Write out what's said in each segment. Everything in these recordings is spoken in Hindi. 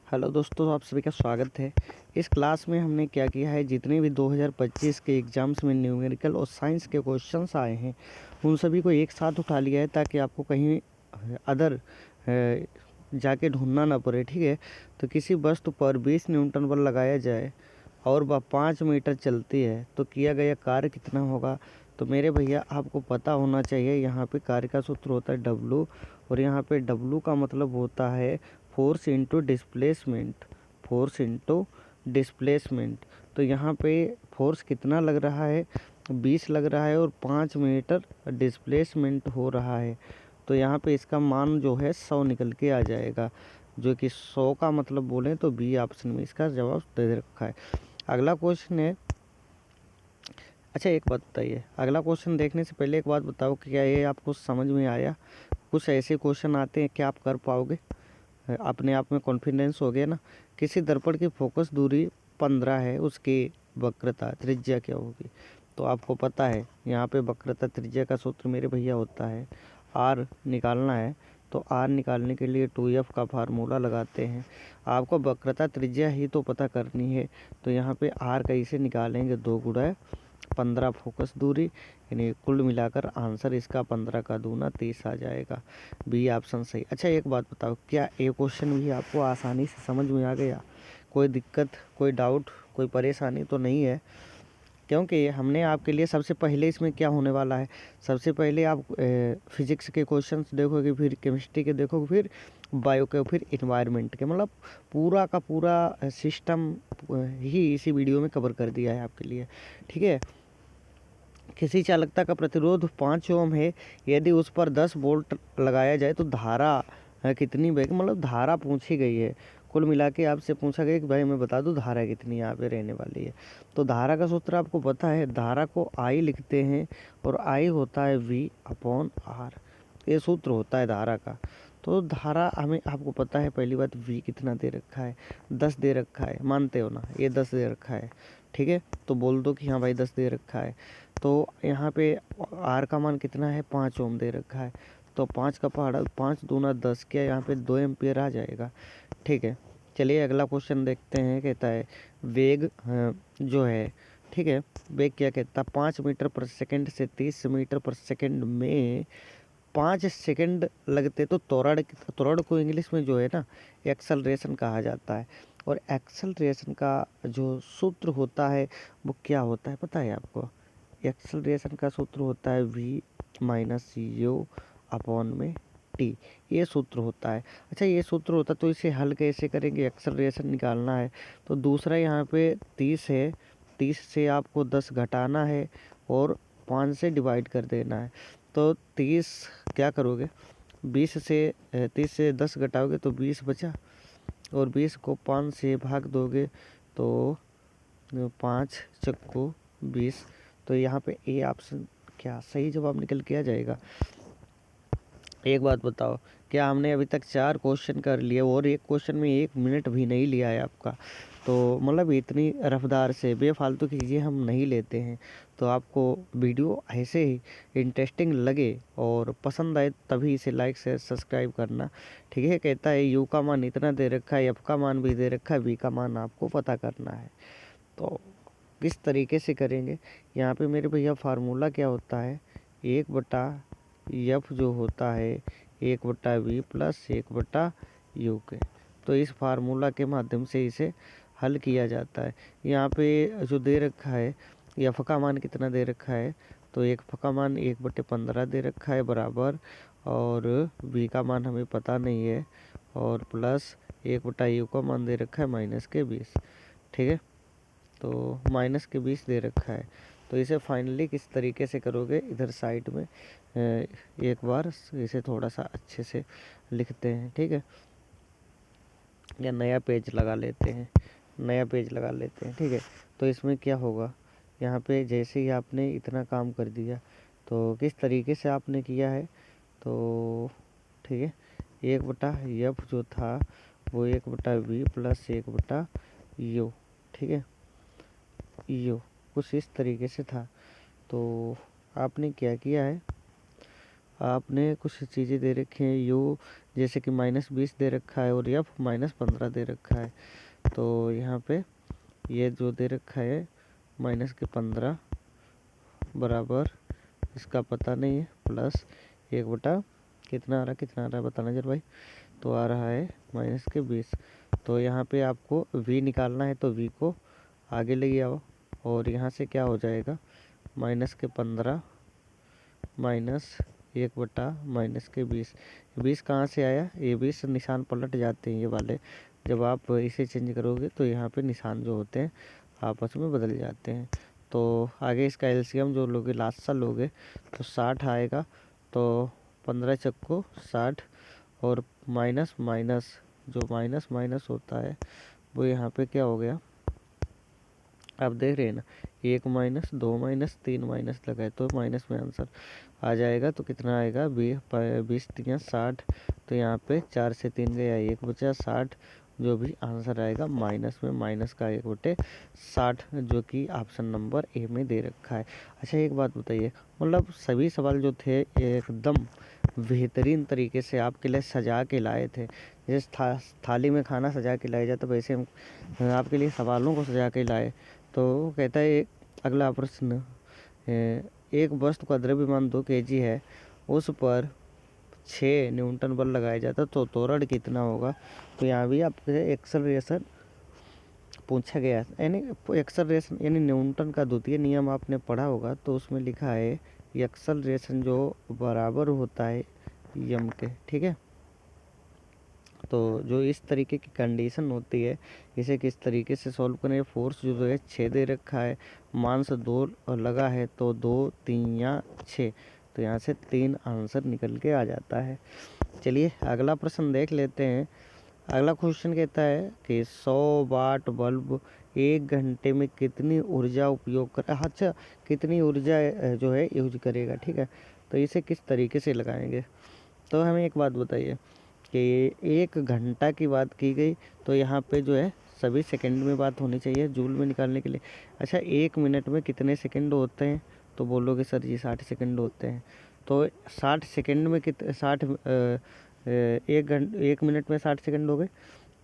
हेलो दोस्तों, आप सभी का स्वागत है। इस क्लास में हमने क्या किया है, जितने भी 2025 के एग्ज़ाम्स में न्यूमेरिकल और साइंस के क्वेश्चंस आए हैं उन सभी को एक साथ उठा लिया है ताकि आपको कहीं अदर जाके ढूंढना ना पड़े। ठीक है, तो किसी वस्तु पर 20 न्यूटन बल लगाया जाए और वह 5 मीटर चलती है तो किया गया कार्य कितना होगा। तो मेरे भैया आपको पता होना चाहिए, यहाँ पे कार्य का सूत्र होता है W, और यहाँ पे W का मतलब होता है force into displacement. Force into displacement. तो यहाँ पे फोर्स कितना लग रहा है, 20 लग रहा है और 5 मीटर डिस्प्लेसमेंट हो रहा है। तो यहाँ पे इसका मान जो है 100 निकल के आ जाएगा, जो कि 100 का मतलब बोलें तो बी ऑप्शन में इसका जवाब दे रखा है। अगला क्वेश्चन है, अच्छा एक बात बताइए, अगला क्वेश्चन देखने से पहले एक बात बताओ कि क्या ये आपको समझ में आया। कुछ ऐसे क्वेश्चन आते हैं कि आप कर पाओगे, अपने आप में कॉन्फिडेंस हो गया ना। किसी दर्पण की फोकस दूरी 15 है, उसकी वक्रता त्रिज्या क्या होगी। तो आपको पता है यहाँ पे वक्रता त्रिज्या का सूत्र मेरे भैया होता है आर निकालना है। तो आर निकालने के लिए 2f का फार्मूला लगाते हैं। आपको वक्रता त्रिज्या ही तो पता करनी है, तो यहाँ पे आर कैसे निकालेंगे, 2 गुणा 15 फोकस दूरी, यानी कुल मिलाकर आंसर इसका 15 का दूना 30 आ जाएगा। बी ऑप्शन सही। अच्छा एक बात बताओ, क्या ये क्वेश्चन भी आपको आसानी से समझ में आ गया, कोई दिक्कत, कोई डाउट, कोई परेशानी तो नहीं है। क्योंकि हमने आपके लिए सबसे पहले इसमें क्या होने वाला है, सबसे पहले आप फिजिक्स के क्वेश्चंस देखोगे, फिर केमिस्ट्री के देखोगे, फिर बायो के, फिर इन्वायरमेंट के, मतलब पूरा का पूरा सिस्टम ही इसी वीडियो में कवर कर दिया है आपके लिए। ठीक है, किसी चालकता का प्रतिरोध 5 ओम है, यदि उस पर 10 वोल्ट लगाया जाए तो धारा कितनी बहेगी, मतलब धारा पूछी गई है। कुल मिला के आपसे पूछा गया कि भाई मैं बता दूं धारा कितनी यहाँ पे रहने वाली है। तो धारा का सूत्र आपको पता है, धारा को I लिखते हैं और I होता है V/R, ये सूत्र होता है धारा का। तो धारा हमें, आपको पता है पहली बात, V कितना दे रखा है, 10 दे रखा है, मानते हो ना, ये 10 दे रखा है। ठीक है, तो बोल दो कि हाँ भाई 10 दे रखा है। तो यहाँ पे आर का मान कितना है, 5 ओम दे रखा है। तो 5 का पहाड़ा 5 दूना 10, क्या यहाँ पे 2 एम्पियर आ जाएगा। ठीक है, चलिए अगला क्वेश्चन देखते हैं। कहता है वेग जो है, ठीक है, वेग क्या कहता है, 5 मीटर पर सेकंड से 30 मीटर पर सेकंड में 5 सेकंड लगते। तो त्वरण को इंग्लिश में जो है ना एक्सेलरेशन कहा जाता है। और एक्सेलरेशन का जो सूत्र होता है वो क्या होता है पता है आपको, एक्सेलरेशन का सूत्र होता है v-u/t, ये सूत्र होता है। अच्छा ये सूत्र होता है, तो इसे हल कैसे करेंगे, एक्सेलरेशन निकालना है। तो दूसरा यहाँ पे 30 है, 30 से आपको 10 घटाना है और 5 से डिवाइड कर देना है। तो 30 क्या करोगे, 20 से 30 से 10 घटाओगे तो 20 बचा, और 20 को 5 से भाग दोगे तो 5 चक्कू 20। तो यहाँ पे ए ऑप्शन क्या सही जवाब निकल के आ जाएगा। एक बात बताओ, क्या हमने अभी तक 4 क्वेश्चन कर लिए और एक क्वेश्चन में 1 मिनट भी नहीं लिया है आपका। तो मतलब इतनी रफ्तार से बेफालतू की चीज़ें हम नहीं लेते हैं। तो आपको वीडियो ऐसे ही इंटरेस्टिंग लगे और पसंद आए तभी इसे लाइक शेयर सब्सक्राइब करना। ठीक है, कहता है यू का मान इतना दे रखा है, एफ का मान भी दे रखा है, बी का मान आपको पता करना है। तो किस तरीके से करेंगे, यहाँ पे मेरे भैया फार्मूला क्या होता है, 1/f जो होता है 1/v प्लस 1/u के। तो इस फार्मूला के माध्यम से इसे हल किया जाता है। यहाँ पे जो दे रखा है, एफ का मान कितना दे रखा है, तो एफ का मान 1/15 दे रखा है बराबर, और v का मान हमें पता नहीं है, और प्लस 1/u का मान दे रखा है -20। ठीक है, तो -20 दे रखा है। तो इसे फाइनली किस तरीके से करोगे, इधर साइड में एक बार इसे थोड़ा सा अच्छे से लिखते हैं। ठीक है, या नया पेज लगा लेते हैं, नया पेज लगा लेते हैं। ठीक है, तो इसमें क्या होगा, यहाँ पे जैसे ही आपने इतना काम कर दिया, तो किस तरीके से आपने किया है, तो ठीक है, 1/f जो था वो 1/v प्लस 1/u, ठीक है, यू कुछ इस तरीके से था। तो आपने क्या किया है, आपने कुछ चीज़ें दे रखी हैं, यू जैसे कि -20 दे रखा है और f -15 दे रखा है। तो यहाँ पे ये जो दे रखा है -15 बराबर, इसका पता नहीं है, प्लस 1 बटा कितना आ रहा है बताना जरा भाई। तो आ रहा है -20। तो यहाँ पे आपको v निकालना है, तो v को आगे ले आओ और यहाँ से क्या हो जाएगा -15 -1 बटा -20। 20 कहाँ से आया, ये 20 निशान पलट जाते हैं ये वाले, जब आप इसे चेंज करोगे तो यहाँ पे निशान जो होते हैं आपस में बदल जाते हैं। तो आगे इसका एलसीएम जो लोगे लास्ट सा लोगे तो 60 आएगा। तो 15 चक्को 60 और माइनस माइनस, जो माइनस माइनस होता है वो यहाँ पे क्या हो गया, आप देख रहे हैं ना, 1 माइनस 2 माइनस 3 माइनस लगाए तो माइनस में आंसर आ जाएगा। तो कितना आएगा 20 3 60। तो यहाँ पे 4 से 3 गया 1 बचा 60, जो भी आंसर आएगा माइनस में माइनस का 1/60, जो कि ऑप्शन नंबर ए में दे रखा है। अच्छा एक बात बताइए, मतलब सभी सवाल जो थे एकदम बेहतरीन तरीके से आपके लिए सजा के लाए थे। जैसे थाली में खाना सजा के लाया जाता, वैसे हम आपके लिए सवालों को सजा के लाए। तो कहता है अगला प्रश्न, एक वस्तु का द्रव्यमान 2 kg है, उस पर 6 न्यूटन बल लगाया जाता तो त्वरण कितना होगा। तो यहाँ भी आपसे एक्सेलरेशन पूछा गया, यानी एक्सेलरेशन यानी न्यूटन का द्वितीय नियम आपने पढ़ा होगा, तो उसमें लिखा है एक्सेलरेशन जो बराबर होता है यम के, ठीक है। तो जो इस तरीके की कंडीशन होती है, इसे किस तरीके से सॉल्व करें। फोर्स जो है 6 दे रखा है, मान से 2 लगा है तो 2 3 या 6, तो यहाँ से 3 आंसर निकल के आ जाता है। चलिए अगला प्रश्न देख लेते हैं। अगला क्वेश्चन कहता है कि 100 वाट बल्ब 1 घंटे में कितनी ऊर्जा उपयोग कर, अच्छा कितनी ऊर्जा जो है यूज करेगा, ठीक है। तो इसे किस तरीके से लगाएंगे। तो हमें एक बात बताइए कि 1 घंटा की बात की गई, तो यहाँ पे जो है सभी सेकंड में बात होनी चाहिए जूल में निकालने के लिए। अच्छा 1 मिनट में कितने सेकंड होते हैं, तो बोलोगे सर जी 60 सेकंड होते हैं। तो 60 सेकंड में 1 मिनट में 60 सेकंड हो गए,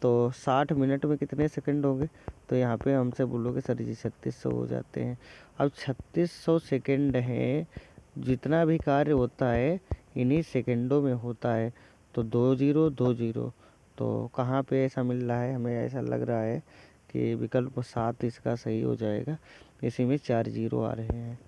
तो 60 मिनट में कितने सेकंड होंगे। तो यहाँ पे हमसे बोलोगे सर जी 3600 हो जाते हैं। अब 3600 सेकंड हैं, जितना भी कार्य होता है इन्हीं सेकंडों में होता है। तो 2 0 2 0, तो कहाँ पे ऐसा मिल रहा है, हमें ऐसा लग रहा है कि विकल्प 7 इसका सही हो जाएगा। इसी में 4 0 आ रहे हैं।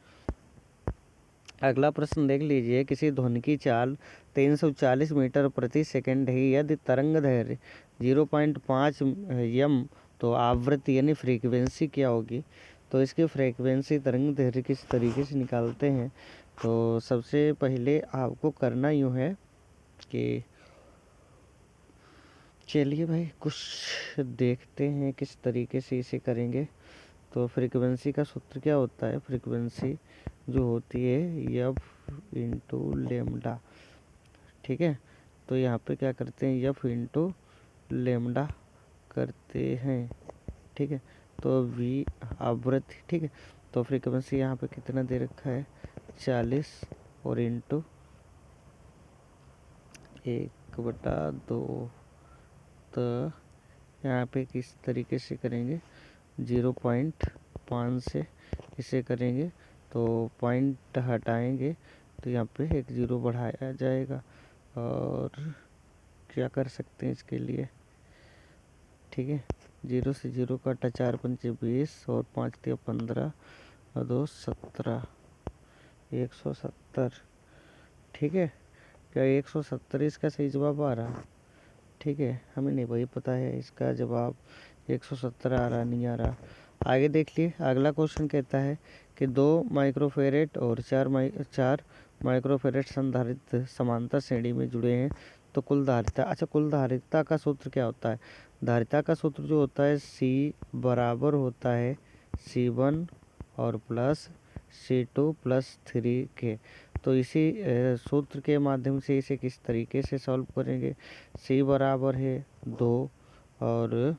अगला प्रश्न देख लीजिए, किसी ध्वनि की चाल 340 मीटर प्रति सेकंड है, यदि तरंग दैर्घ्य 0.5 यम, तो आवृत्ति यानी फ्रीक्वेंसी क्या होगी। तो इसकी फ्रीक्वेंसी तरंग दैर्घ्य किस तरीके से निकालते हैं। तो सबसे पहले आपको करना यूँ है कि चलिए भाई कुछ देखते हैं किस तरीके से इसे करेंगे। तो फ्रीक्वेंसी का सूत्र क्या होता है, फ्रीक्वेंसी जो होती है एफ इंटू लेमडा, ठीक है। तो यहाँ पे क्या करते हैं, एफ इंटू लेमडा करते हैं, ठीक है। तो वी आवृत्ति, ठीक है। तो फ्रीक्वेंसी यहाँ पे कितना दे रखा है 40 और इंटू 1/2। तो यहाँ पे किस तरीके से करेंगे, 0.5 से इसे करेंगे, तो पॉइंट हटाएंगे तो यहाँ पे 1 0 बढ़ाया जाएगा। और क्या कर सकते हैं इसके लिए, ठीक है। 0 से 0 काटा 4 पंचे 20 और 5 3 15 और 2 17, 170, ठीक है। क्या 170 इसका सही जवाब आ रहा, ठीक है। हमें नहीं भाई पता है इसका जवाब 170 आ रहा नहीं आ रहा। आगे देख लिए, अगला क्वेश्चन कहता है कि 2 माइक्रोफेरेट और 4 माइक्रोफेरेट संधारित्र समांतर श्रेणी में जुड़े हैं, तो कुल धारिता, अच्छा कुल धारिता का सूत्र क्या होता है। धारिता का सूत्र जो होता है C बराबर होता है C1 और प्लस C2 प्लस 3 के। तो इसी सूत्र के माध्यम से इसे किस तरीके से सॉल्व करेंगे। C बराबर है 2 और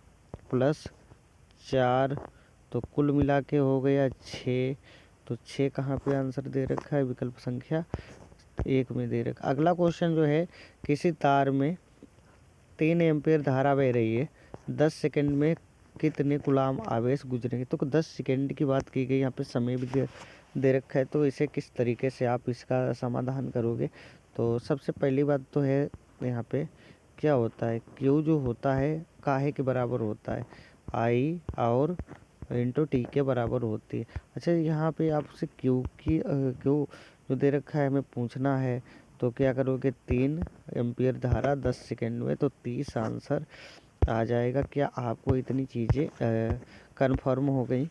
प्लस 4, तो कुल मिला के हो गया 6। तो 6 कहाँ पे आंसर दे रखा है, विकल्प संख्या 1 में दे रखा। अगला क्वेश्चन जो है, किसी तार में 3 एम्पीयर धारा बह रही है, 10 सेकंड में कितने कूलाम आवेश गुजरेंगे। तो 10 सेकंड की बात की गई, यहाँ पे समय भी दे रखा है। तो इसे किस तरीके से आप इसका समाधान करोगे। तो सबसे पहली बात तो है यहाँ पे क्या होता है, क्यू जो होता है काहे के बराबर होता है, आई और इंटू टी के बराबर होती है। अच्छा, यहाँ पे आपसे क्यू जो दे रखा है हमें पूछना है, तो क्या करोगे, 3 एम्पीयर धारा 10 सेकंड में, तो 30 आंसर आ जाएगा। क्या आपको इतनी चीज़ें कन्फर्म हो गई,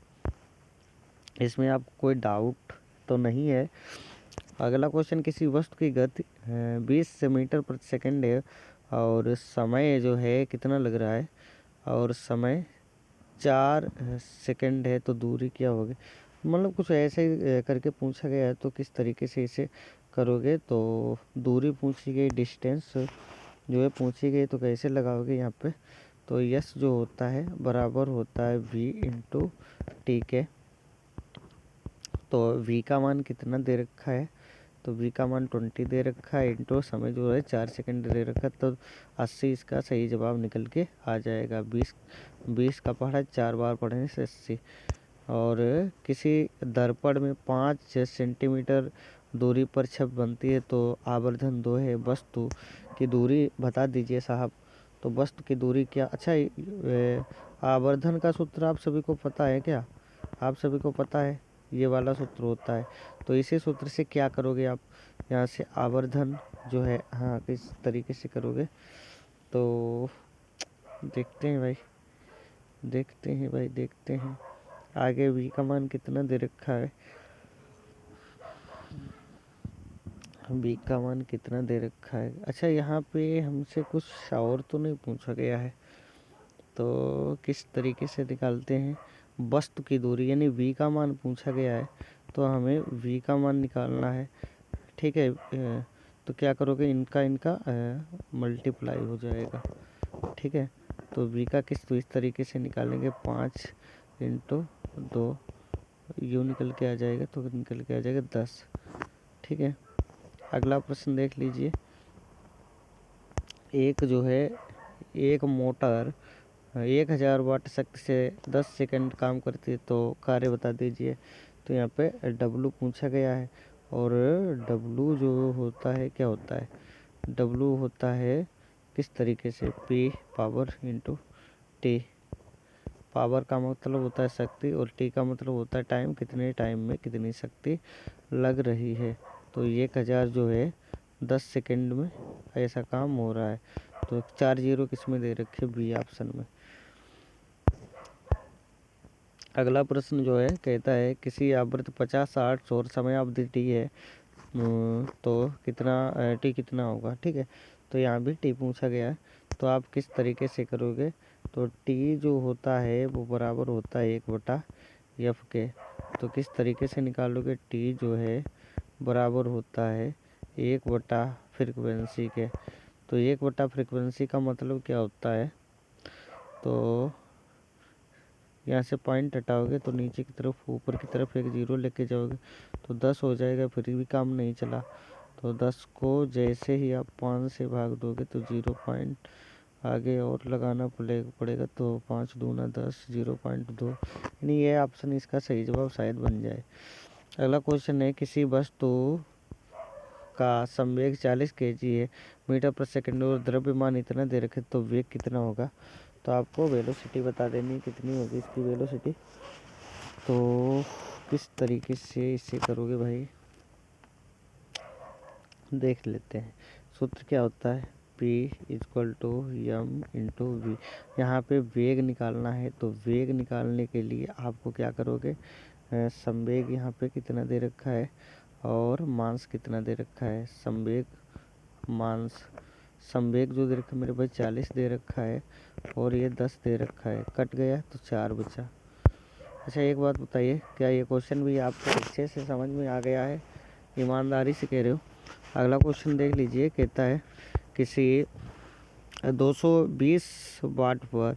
इसमें आपको कोई डाउट तो नहीं है। अगला क्वेश्चन, किसी वस्तु की गति 20 मीटर प्रति सेकंड है और समय जो है कितना लग रहा है, और समय 4 सेकंड है, तो दूरी क्या होगी। मतलब कुछ ऐसे करके पूछा गया है, तो किस तरीके से इसे करोगे। तो दूरी पूछी गई, डिस्टेंस जो है पूछी गई, तो कैसे लगाओगे यहाँ पे। तो यस जो होता है बराबर होता है v इंटू टी के। तो v का मान कितना दे रखा है, तो v का मान 20 दे रखा है, इंटू समय जो है 4 सेकंड दे रखा है, तो 80 इसका सही जवाब निकल के आ जाएगा। 20 का पढ़ा, 4 बार पढ़ने से 80। और किसी दर्पण में 5 सेंटीमीटर दूरी पर छप बनती है, तो आवर्धन 2 है, वस्तु की दूरी बता दीजिए साहब। तो वस्तु की दूरी क्या, अच्छा आवर्धन का सूत्र आप सभी को पता है क्या, आप सभी को पता है, ये वाला सूत्र होता है। तो इसी सूत्र से क्या करोगे आप, यहाँ से आवर्धन जो है, हाँ किस तरीके से करोगे। तो देखते हैं भाई, देखते हैं आगे v का मान कितना दे रखा है, v का मान कितना दे रखा है। अच्छा, यहाँ पे हमसे कुछ और तो नहीं पूछा गया है, तो किस तरीके से निकालते हैं वस्तु की दूरी, यानी v का मान पूछा गया है, तो हमें v का मान निकालना है। ठीक है, तो क्या करोगे, इनका मल्टीप्लाई हो जाएगा। ठीक है, तो v का तो इस तरीके से निकालेंगे, 5 इंटू 2, यू निकल के आ जाएगा, तो निकल के आ जाएगा 10। ठीक है, अगला प्रश्न देख लीजिए। एक मोटर 1000 वाट शक्ति से 10 सेकंड काम करती है, तो कार्य बता दीजिए। तो यहाँ पे W पूछा गया है, और W जो होता है क्या होता है, W होता है किस तरीके से, P power into T। Power का मतलब होता है शक्ति, और T का मतलब होता है टाइम, कितने टाइम में कितनी शक्ति लग रही है। तो 1000 जो है 10 सेकंड में ऐसा काम हो रहा है। तो 4 जीरो किस में दे रखे, बी ऑप्शन में। अगला प्रश्न जो है कहता है, किसी आवृत्ति 50-60 सौर समय अवधि टी है, तो कितना टी कितना होगा। ठीक है, तो यहाँ भी टी पूछा गया है, तो आप किस तरीके से करोगे। तो टी जो होता है वो बराबर होता है 1/f के। तो किस तरीके से निकालोगे, टी जो है बराबर होता है 1 फ्रीक्वेंसी के। तो 1 फ्रीक्वेंसी का मतलब क्या होता है, तो यहाँ से पॉइंट हटाओगे तो नीचे की तरफ, ऊपर की तरफ एक जीरो लेके जाओगे, तो 10 हो जाएगा, फिर भी काम नहीं चला। तो 10 को जैसे ही आप 5 से भाग दोगे, तो 0 पॉइंट आगे और लगाना पड़ेगा। तो 5 दूना 10, 0.2, यानी ये ऑप्शन इसका सही जवाब शायद बन जाए। अगला क्वेश्चन है, किसी वस्तु का संवेग 40 kg है मीटर पर सेकंड, और द्रव्यमान इतना दे रखे, तो वेग कितना होगा। तो आपको वेलोसिटी बता देनी, कितनी होगी इसकी वेलोसिटी। तो किस तरीके से इसे करोगे भाई, देख लेते हैं। सूत्र क्या होता है, P = m इंटू वी। यहाँ पे वेग निकालना है, तो वेग निकालने के लिए आपको क्या करोगे, संवेग यहाँ पे कितना दे रखा है, और मास कितना दे रखा है। संवेग जो दे रखा है मेरे भाई 40 दे रखा है, और ये 10 दे रखा है, कट गया तो 4 बचा। अच्छा, एक बात बताइए, क्या ये क्वेश्चन भी आपको अच्छे से समझ में आ गया है, ईमानदारी से कह रहे हो। अगला क्वेश्चन देख लीजिए, कहता है किसी 220 वाट पर,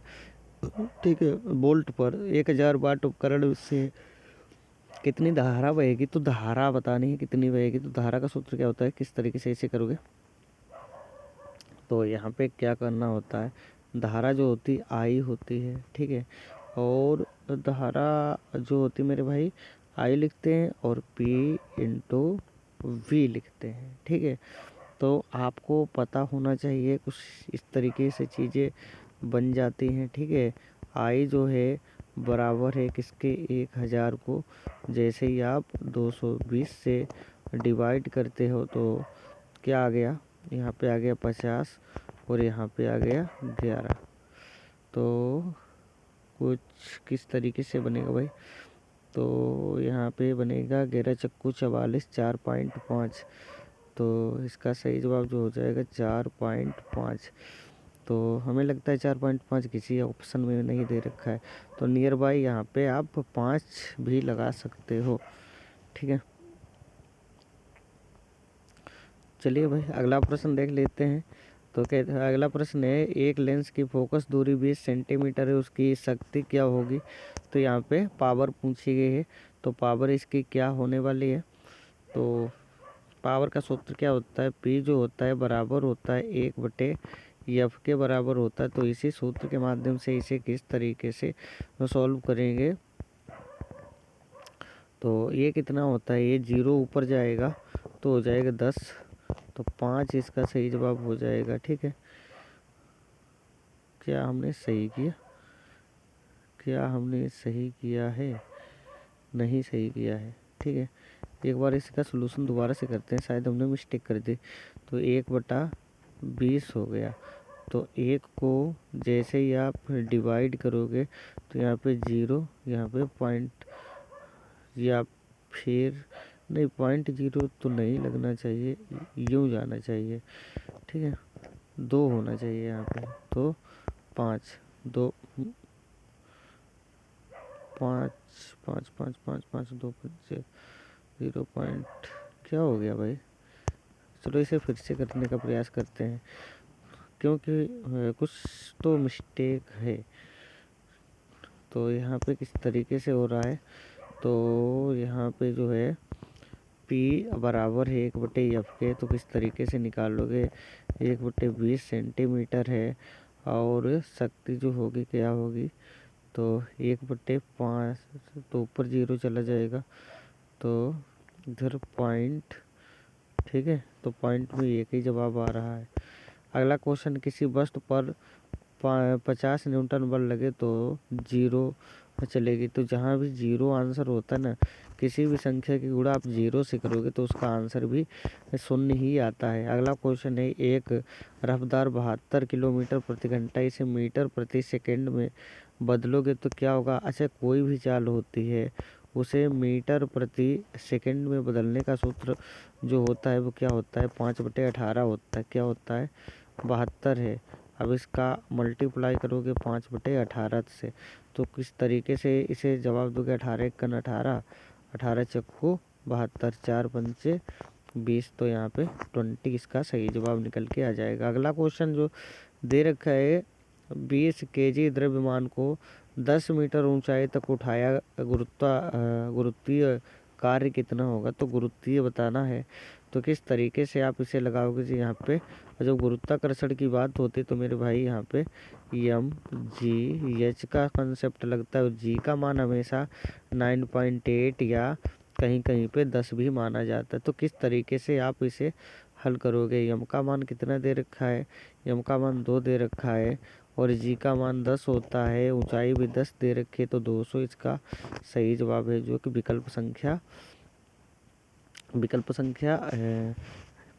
ठीक है, वोल्ट पर 1000 वाट उपकरण से कितनी धारा बहेगी। तो धारा बतानी है कितनी बहेगी, तो धारा का सूत्र क्या होता है, किस तरीके से इसे करोगे। तो यहाँ पे क्या करना होता है, धारा जो होती आई होती है, ठीक है, और धारा जो होती मेरे भाई आई लिखते हैं और P इंटू वी लिखते हैं, ठीक है। तो आपको पता होना चाहिए, कुछ इस तरीके से चीज़ें बन जाती हैं, ठीक है। आई जो है बराबर है किसके, 1000 को जैसे ही आप 220 से डिवाइड करते हो तो क्या आ गया, यहाँ पे आ गया 50 और यहाँ पे आ गया 11। तो कुछ किस तरीके से बनेगा भाई, तो यहाँ पे बनेगा 11 चक्कू 44 4.5। तो इसका सही जवाब जो हो जाएगा 4.5। तो हमें लगता है 4.5 किसी ऑप्शन में नहीं दे रखा है, तो नियर बाई यहाँ पे आप 5 भी लगा सकते हो, ठीक है। चलिए भाई अगला प्रश्न देख लेते हैं। तो कहते हैं, अगला प्रश्न है, एक लेंस की फोकस दूरी 20 सेंटीमीटर है, उसकी शक्ति क्या होगी। तो यहाँ पे पावर पूछी गई है, तो पावर इसकी क्या होने वाली है। तो पावर का सूत्र क्या होता है, P जो होता है बराबर होता है 1/F के बराबर होता है। तो इसी सूत्र के माध्यम से इसे किस तरीके से सॉल्व करेंगे। तो ये कितना होता है, ये 0 ऊपर जाएगा तो हो जाएगा 10, तो 5 इसका सही जवाब हो जाएगा, ठीक है। क्या हमने सही किया, क्या हमने सही किया है, नहीं सही किया है, ठीक है। एक बार इसका सलूशन दोबारा से करते हैं, शायद हमने मिस्टेक कर दी। तो 1/20 हो गया, तो 1 को जैसे ही आप डिवाइड करोगे तो यहाँ पे 0, यहाँ पे पॉइंट, या फिर नहीं, 0.0 तो नहीं लगना चाहिए, यूँ जाना चाहिए, ठीक है। 2 होना चाहिए यहाँ पे, तो 5 2 5 5 5 5 5 2 5 0 पॉइंट, क्या हो गया भाई। चलो इसे फिर से करने का प्रयास करते हैं, क्योंकि कुछ तो मिस्टेक है। तो यहाँ पे किस तरीके से हो रहा है, तो यहाँ पे जो है P बराबर है 1/F के, तो किस तरीके से निकालोगे, 1/20 सेंटीमीटर है और शक्ति जो होगी क्या होगी, तो 1/5, तो ऊपर 0 चला जाएगा, तो इधर पॉइंट, ठीक है। तो पॉइंट में एक ही जवाब आ रहा है। अगला क्वेश्चन, किसी वस्तु पर 50 न्यूटन बल लगे तो 0 चलेगी। तो जहाँ भी 0 आंसर होता है ना, किसी भी संख्या की गुणा आप 0 से करोगे तो उसका आंसर भी 0 ही आता है। अगला क्वेश्चन है, एक रफ्तार 72 किलोमीटर प्रति घंटा, इसे मीटर प्रति सेकंड में बदलोगे तो क्या होगा। अच्छा, कोई भी चाल होती है उसे मीटर प्रति सेकंड में बदलने का सूत्र जो होता है वो क्या होता है, 5/18 होता है। क्या होता है, 72 है। अब इसका मल्टीप्लाई करोगे 5/18 से, तो किस तरीके से इसे जवाब दोगे, 18 एकन 18, 18 चक्कू 72, 4×5 20, तो यहाँ पे 20 इसका सही जवाब निकल के आ जाएगा। अगला क्वेश्चन जो दे रखा है, 20 kg द्रव्यमान को 10 मीटर ऊंचाई तक उठाया, गुरुत्वीय कार्य कितना होगा। तो गुरुत्वीय बताना है, तो किस तरीके से आप इसे लगाओगे जी। यहाँ पे जब गुरुत्वाकर्षण की बात होती है तो मेरे भाई यहाँ पे mgh का कंसेप्ट लगता है, और g का मान हमेशा 9.8 या कहीं कहीं पे 10 भी माना जाता है। तो किस तरीके से आप इसे हल करोगे। यम का मान कितना दे रखा है, यम का मान 2 दे रखा है, और जी का मान 10 होता है, ऊंचाई भी 10 दे रखी है, तो 200 इसका सही जवाब है, जो कि विकल्प संख्या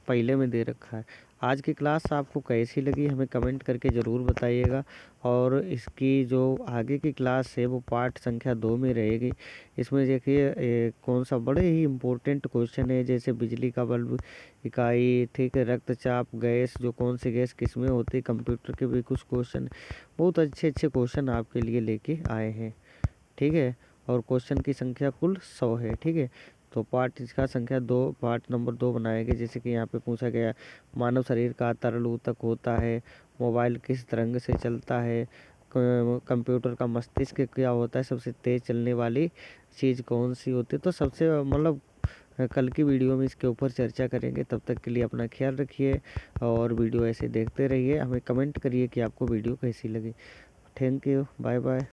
पहले में दे रखा है। आज की क्लास आपको कैसी लगी हमें कमेंट करके ज़रूर बताइएगा, और इसकी जो आगे की क्लास है वो पार्ट संख्या 2 में रहेगी। इसमें देखिए कौन सा बड़े ही इम्पोर्टेंट क्वेश्चन है, जैसे बिजली का बल्ब इकाई, ठीक है, रक्तचाप गैस, जो कौन सी गैस किस में होती है, कंप्यूटर के भी कुछ क्वेश्चन, बहुत अच्छे क्वेश्चन आपके लिए लेके आए हैं, ठीक है। और क्वेश्चन की संख्या कुल 100 है, ठीक है। तो पार्ट इसका संख्या 2, पार्ट नंबर 2 बनाएंगे। जैसे कि यहाँ पे पूछा गया, मानव शरीर का तरल ऊतक होता है, मोबाइल किस तरंग से चलता है, कंप्यूटर का मस्तिष्क क्या होता है, सबसे तेज चलने वाली चीज़ कौन सी होती है। तो सबसे मतलब कल की वीडियो में इसके ऊपर चर्चा करेंगे। तब तक के लिए अपना ख्याल रखिए और वीडियो ऐसे देखते रहिए। हमें कमेंट करिए कि आपको वीडियो कैसी लगी। Thank you, bye bye.